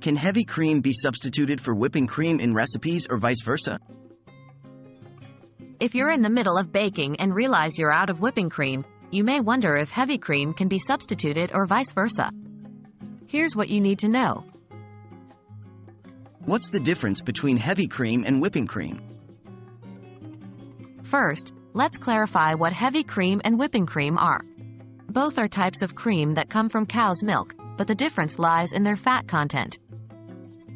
Can heavy cream be substituted for whipping cream in recipes or vice versa? If you're in the middle of baking and realize you're out of whipping cream, you may wonder if heavy cream can be substituted or vice versa. Here's what you need to know. What's the difference between heavy cream and whipping cream? First, let's clarify what heavy cream and whipping cream are. Both are types of cream that come from cow's milk, but the difference lies in their fat content.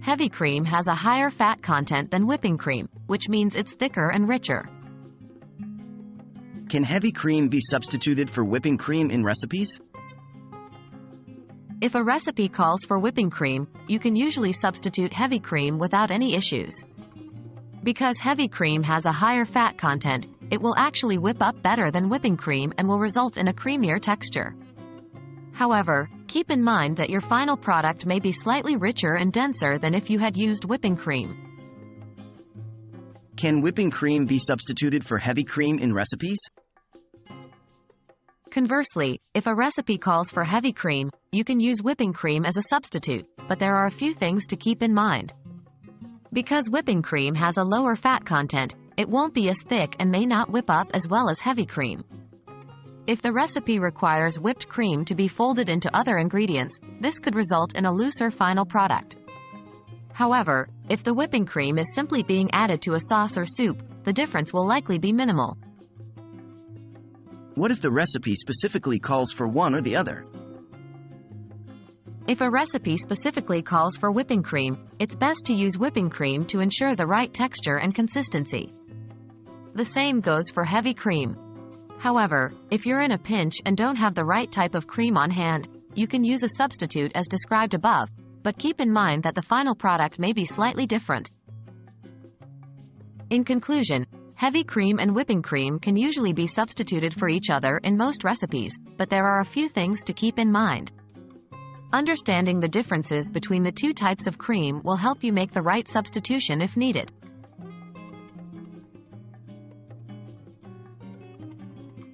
Heavy cream has a higher fat content than whipping cream, which means it's thicker and richer. Can heavy cream be substituted for whipping cream in recipes? If a recipe calls for whipping cream, you can usually substitute heavy cream without any issues. Because heavy cream has a higher fat content, it will actually whip up better than whipping cream and will result in a creamier texture. However, keep in mind that your final product may be slightly richer and denser than if you had used whipping cream. Can whipping cream be substituted for heavy cream in recipes? Conversely, if a recipe calls for heavy cream, you can use whipping cream as a substitute, but there are a few things to keep in mind. Because whipping cream has a lower fat content, it won't be as thick and may not whip up as well as heavy cream. If the recipe requires whipped cream to be folded into other ingredients, this could result in a looser final product. However, if the whipping cream is simply being added to a sauce or soup, the difference will likely be minimal. What if the recipe specifically calls for one or the other? If a recipe specifically calls for whipping cream, it's best to use whipping cream to ensure the right texture and consistency. The same goes for heavy cream. However, if you're in a pinch and don't have the right type of cream on hand, you can use a substitute as described above, but keep in mind that the final product may be slightly different. In conclusion, heavy cream and whipping cream can usually be substituted for each other in most recipes, but there are a few things to keep in mind. Understanding the differences between the two types of cream will help you make the right substitution if needed.